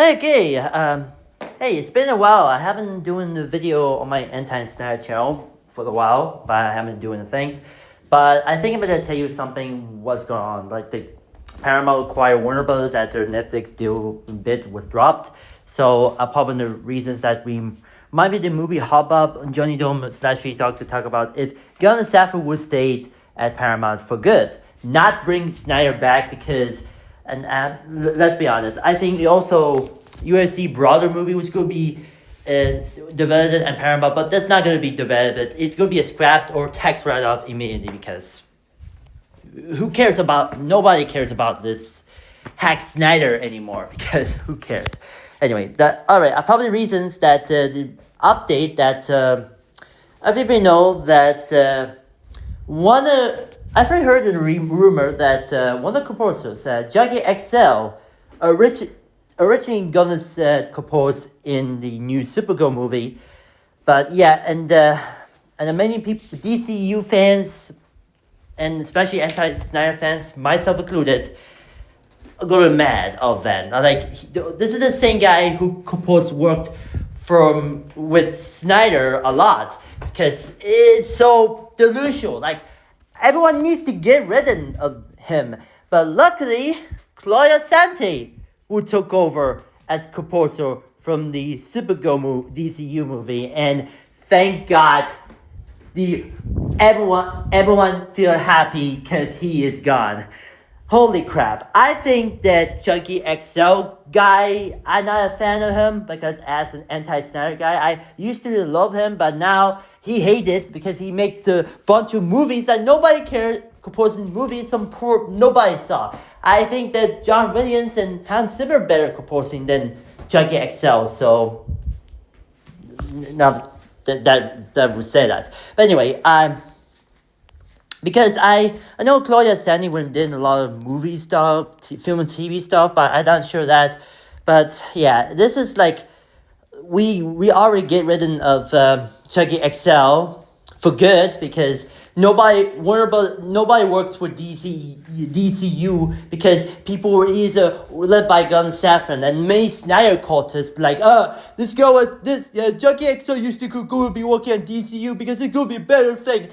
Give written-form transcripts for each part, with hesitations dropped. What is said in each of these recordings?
Okay, hey, it's been a while. I haven't been doing the video on my Anti-Snyder channel for a while, but I haven't been doing the things. But I think I'm gonna tell you something what's going on. Like the Paramount acquired Warner Brothers after Netflix deal bid was dropped. So probably the reasons that we might be the movie Hubbub Johnny Dome slash we talk about if Gunn and Safran would stay at Paramount for good, not bring Snyder back because. And let's be honest, I think also USC broader movie was going to be developed and Paramount, but that's not going to be developed. It's going to be a scrapped or tax write-off immediately because nobody cares about this hack Snyder anymore because who cares? Anyway, alright, probably reasons that the update that everybody know that I've heard a rumor that one of the composers, Junkie XL, originally gonna compose in the new Supergirl movie, but yeah, and many people, DCU fans, and especially Anti-Snyder fans, myself included, are gonna be mad of that. This is the same guy who worked with Snyder a lot because it's so delusional. Everyone needs to get rid of him. But luckily, Claudia Santi, who took over as composer from the Supergirl DCU movie. And thank God, everyone feel happy because he is gone. Holy crap. I think that Junkie XL guy, I'm not a fan of him because as an Anti-Snyder guy, I used to really love him, but now he hates it because he makes a bunch of movies that nobody cared, composing movies nobody saw. I think that John Williams and Hans Zimmer better composing than Junkie XL, so now that would say that. But anyway, because I know Claudia Sandy did a lot of movie stuff, film and TV stuff, but I'm not sure that. But yeah, this is we already get rid of Junkie XL for good because nobody works with DCU because people were either led by Gunn and Safran and many Snyder cultists Junkie XL used to go be working on DCU because it's gonna be a better thing.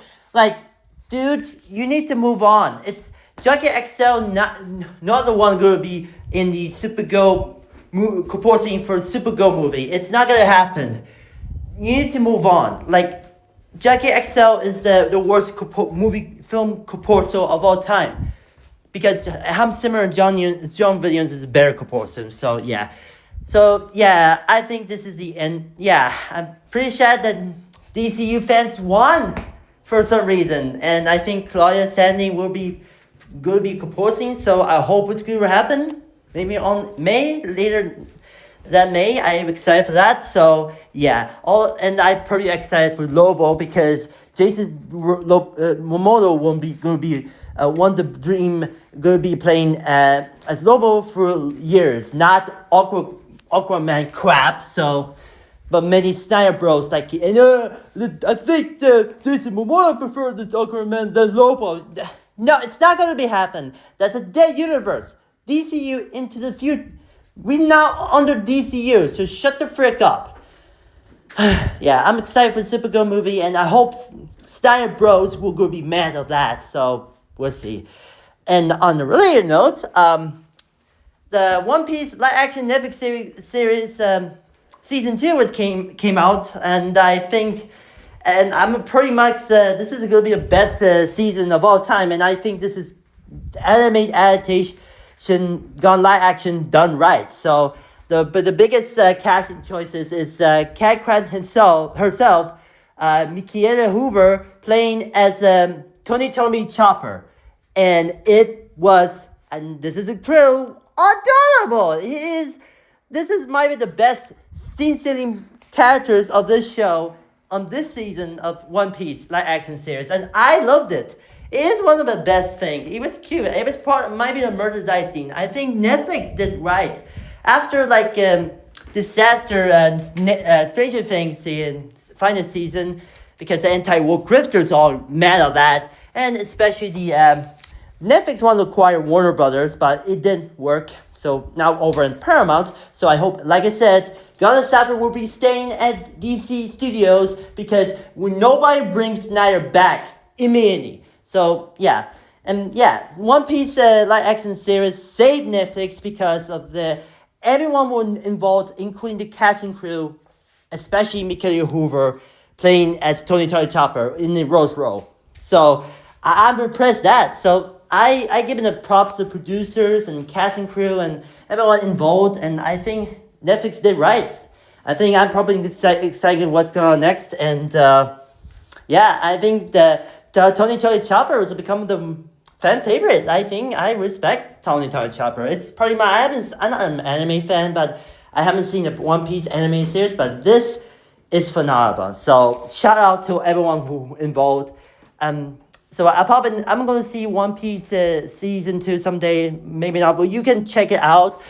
Dude, you need to move on. It's Junkie XL, not the one going to be in the Supergirl composing for Supergirl movie. It's not going to happen. You need to move on. Junkie XL is the worst film composer of all time. Because Hans Zimmer and John Williams is a better composer. So, yeah. I think this is the end. Yeah, I'm pretty sad that DCU fans won for some reason, and I think Claudia Sandy will be going to be composing, so I hope it's going to happen. Maybe on later that May. I am excited for that. So yeah, and I'm pretty excited for Lobo because Jason Momoa won't be going to be One the Dream going to be playing as Lobo for years, not Aquaman crap. So. But many Snyder bros I think Jason Momoa prefer the Aquaman than Lobo. No, it's not gonna be happen. That's a dead universe. DCU into the future. We now under DCU, so shut the frick up. Yeah, I'm excited for the Supergirl movie, and I hope Snyder bros will go be mad of that. So we'll see. And on a related note, the One Piece live action Netflix series. Season 2 came out, and I think, and I'm pretty much, this is going to be the best season of all time, and I think this is anime adaptation gone live action done right. So, but the biggest casting choices is Cat Crane herself, Mikaela Hoover, playing as Tony Chopper, and it was, and this is a true, adorable. This is maybe the best scene-stealing characters of this show on this season of One Piece live action series, and I loved it. It is one of the best things. It was cute. It was maybe the merchandise scene. I think Netflix did right after disaster and Stranger Things final season because the anti-woke grifters all mad at that, and especially the Netflix wanted to acquire Warner Brothers, but it didn't work. So now over in Paramount. So I hope, like I said, Gunn and Snyder will be staying at DC Studios because when nobody brings Snyder back immediately. So yeah. And yeah, One Piece live action series saved Netflix because of everyone was involved, including the cast and crew, especially Mikaela Hoover playing as Tony Chopper in the Rose role. So I'm impressed that. So I give the props to the producers and cast and crew and everyone involved, and I think Netflix did right. I think I'm probably excited what's going on next, and yeah, I think the Tony Chopper has become the fan favorite. I think I respect Tony Chopper. It's probably I'm not an anime fan, but I haven't seen a One Piece anime series, but this is phenomenal. So shout out to everyone who involved. So I'm going to see One Piece season 2 someday, maybe not, but you can check it out.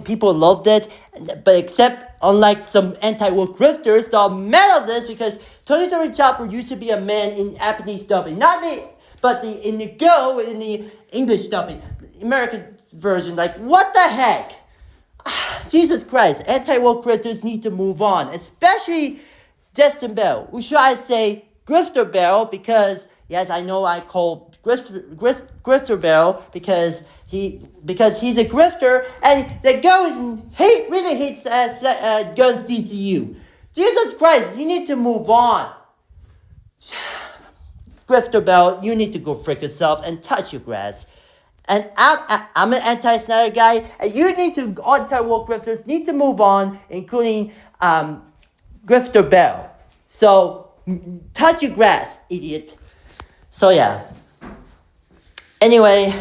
People loved it, but except unlike some anti-woke grifters, they're mad at this because Tony Chopper used to be a man in Japanese dubbing, but in the English dubbing, American version. Like, what the heck? Jesus Christ, anti-woke grifters need to move on, especially Justin Bell. Or should I say GriftterBell, because yes, I know I call GriftterBell because he's a grifter and the guy really hates Guns DCU. Jesus Christ, you need to move on. GriftterBell, you need to go frick yourself and touch your grass. And I'm an anti-Snyder guy, and you need to, anti-woke grifters need to move on, including GriftterBell. So, touch your grass, idiot. So yeah. Anyway,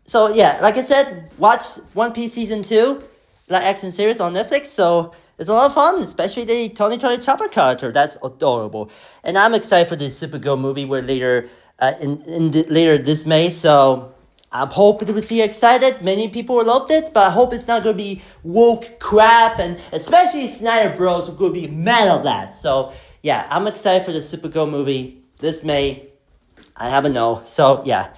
so yeah, like I said, watch One Piece Season 2, live action series on Netflix, so it's a lot of fun, especially the Tony Chopper character. That's adorable. And I'm excited for the Supergirl movie where later this May, so I'm hoping to see excited. Many people loved it, but I hope it's not going to be woke crap, and especially Snyder Bros are going to be mad at that. So yeah, I'm excited for the Supergirl movie this May. I haven't know. So yeah.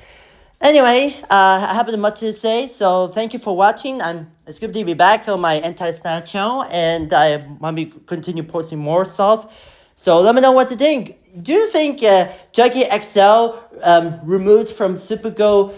Anyway, I haven't much to say. So thank you for watching. It's good to be back on my Anti-Snyder channel, and I want to continue posting more stuff. So let me know what you think. Do you think Junkie XL removed from Supergirl,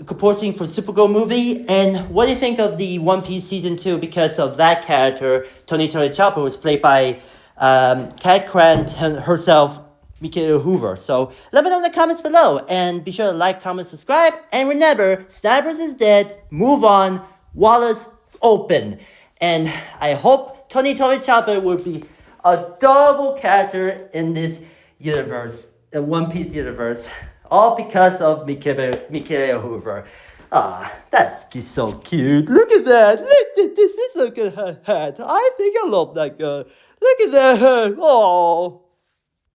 composing for Supergirl movie? And what do you think of the One Piece Season 2 because of that character, Tony Chopper, was played by Cat Grant herself, Mikaela Hoover. So let me know in the comments below, and be sure to like, comment, subscribe, and remember, Snyderverse is dead, move on, Wallace open. And I hope Tony Chopper will be a double character in this universe, the One Piece universe, all because of Mikaela Hoover. That's so cute. Look at that. This is a good hat. I think I love that girl. Look at that. Oh.